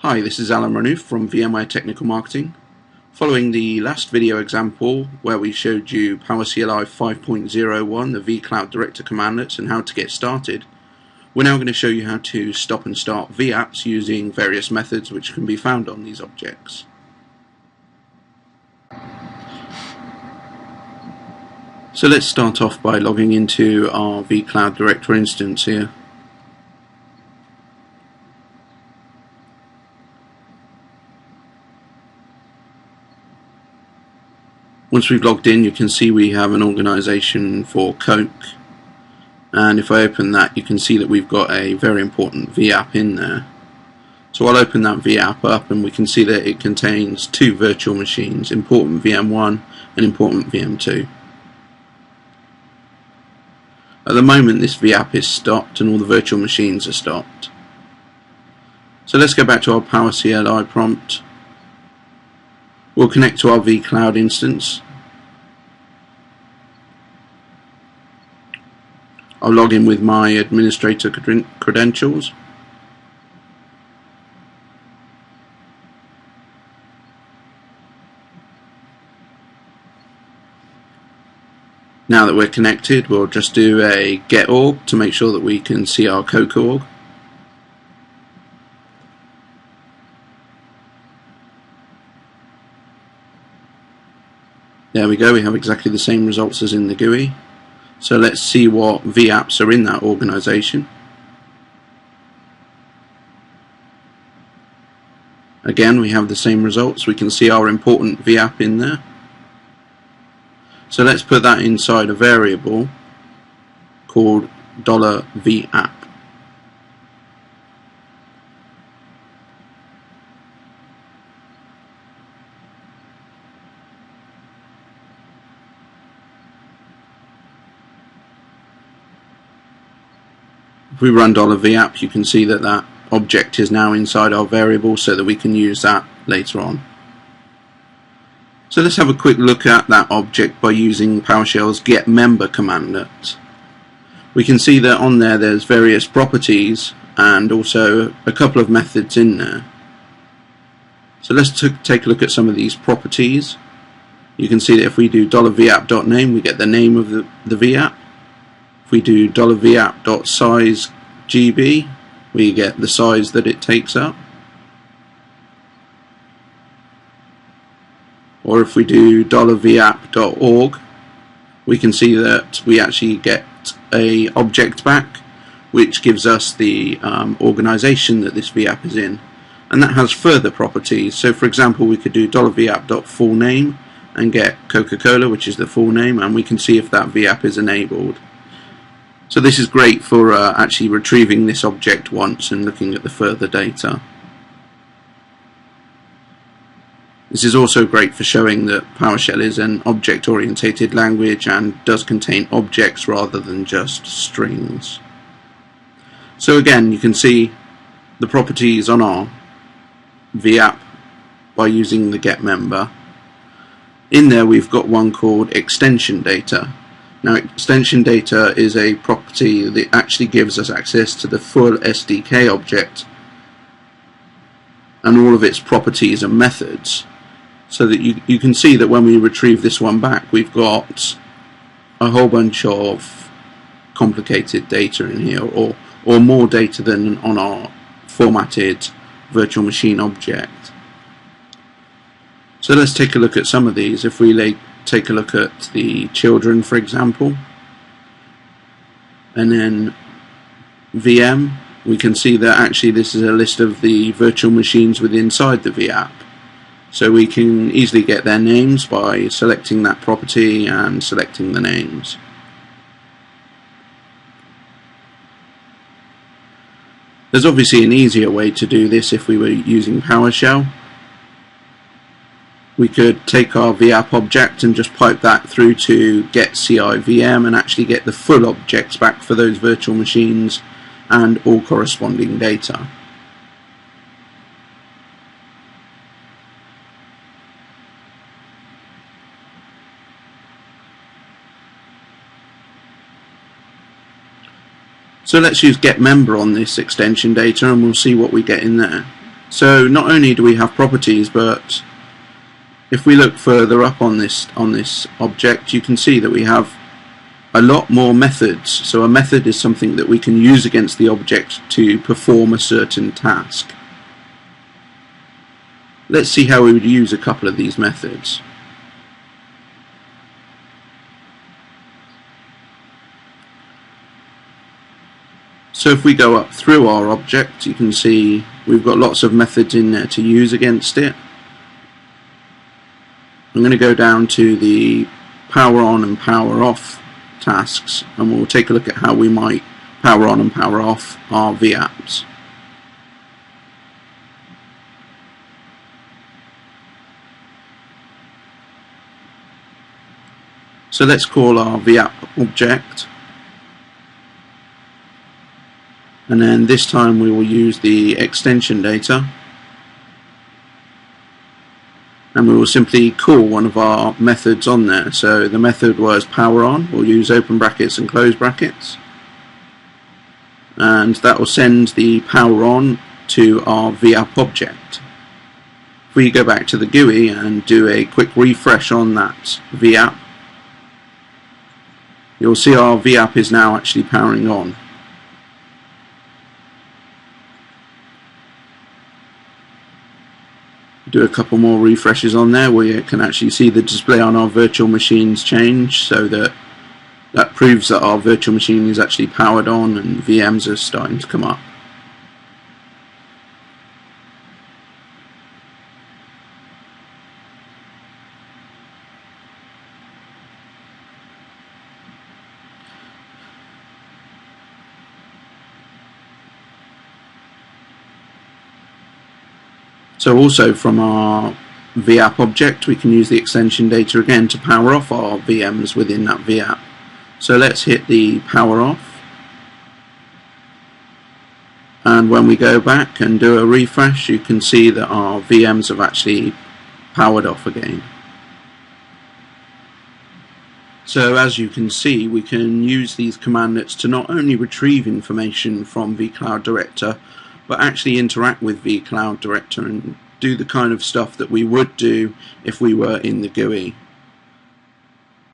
Hi, this is Alan Renouf from VMware Technical Marketing. Following the last video example where we showed you PowerCLI 5.01, the vCloud Director Cmdlets, and how to get started, we're now going to show you how to stop and start vApps using various methods which can be found on these objects. So let's start off by logging into our vCloud Director instance here. Once we've logged in, you can see we have an organization for Coke, and if I open that, you can see that we've got a very important vApp in there. So I'll open that vApp up, and we can see that it contains two virtual machines, important VM1 and important VM2. At the moment, this vApp is stopped and all the virtual machines are stopped. So let's go back to our PowerCLI prompt. We'll connect to our vCloud instance. I'll log in with my administrator credentials. Now that we're connected, we'll just do a get org to make sure that we can see our Coke org. There we go, we have exactly the same results as in the GUI. So let's see what vApps are in that organization. Again, we have the same results. We can see our important vApp in there. So let's put that inside a variable called $vApp. If we run $vApp, you can see that that object is now inside our variable so that we can use that later on. So let's have a quick look at that object by using PowerShell's getMember commandlet. We can see that on there there's various properties and also a couple of methods in there. So let's take a look at some of these properties. You can see that if we do $vApp.name, we get the name of the vApp. If we do $vApp.sizeGB, we get the size that it takes up. Or if we do $vApp.org, we can see that we actually get a object back which gives us the organization that this vApp is in, and that has further properties. So for example, we could do $vApp.fullname and get Coca-Cola, which is the full name, and we can see if that vApp is enabled. So this is great for actually retrieving this object once and looking at the further data. This is also great for showing that PowerShell is an object-oriented language and does contain objects rather than just strings. So again, you can see the properties on our vApp by using the getMember. In there we've got one called extension data. Now, extension data is a property that actually gives us access to the full SDK object and all of its properties and methods, so that you can see that when we retrieve this one back, we've got a whole bunch of complicated data in here, or more data than on our formatted virtual machine object. So let's take a look at some of these. If we take a look at the children, for example, and then VM, we can see that actually this is a list of the virtual machines inside the vApp. So we can easily get their names by selecting that property and selecting the names. There's obviously an easier way to do this if we were using PowerShell. We could take our vApp object and just pipe that through to getCIVM and actually get the full objects back for those virtual machines and all corresponding data. So let's use getMember on this extension data and we'll see what we get in there. So not only do we have properties, but if we look further up on this object, you can see that we have a lot more methods. So a method is something that we can use against the object to perform a certain task. Let's see how we would use a couple of these methods. So if we go up through our object, you can see we've got lots of methods in there to use against it. I'm going to go down to the power on and power off tasks, and we'll take a look at how we might power on and power off our vApps. So let's call our vApp object, and then this time we will use the extension data, and we will simply call one of our methods on there. So the method was power on. We'll use open brackets and close brackets, and that will send the power on to our vApp object. If we go back to the GUI and do a quick refresh on that vApp, you'll see our vApp is now actually powering on. Do a couple more refreshes on there where you can actually see the display on our virtual machines change, so that proves that our virtual machine is actually powered on and VMs are starting to come up. So also from our vApp object we can use the extension data again to power off our VMs within that vApp. So let's hit the power off, and when we go back and do a refresh you can see that our VMs have actually powered off again. So as you can see, we can use these commandlets to not only retrieve information from vCloud Director, but actually interact with vCloud Director and do the kind of stuff that we would do if we were in the GUI.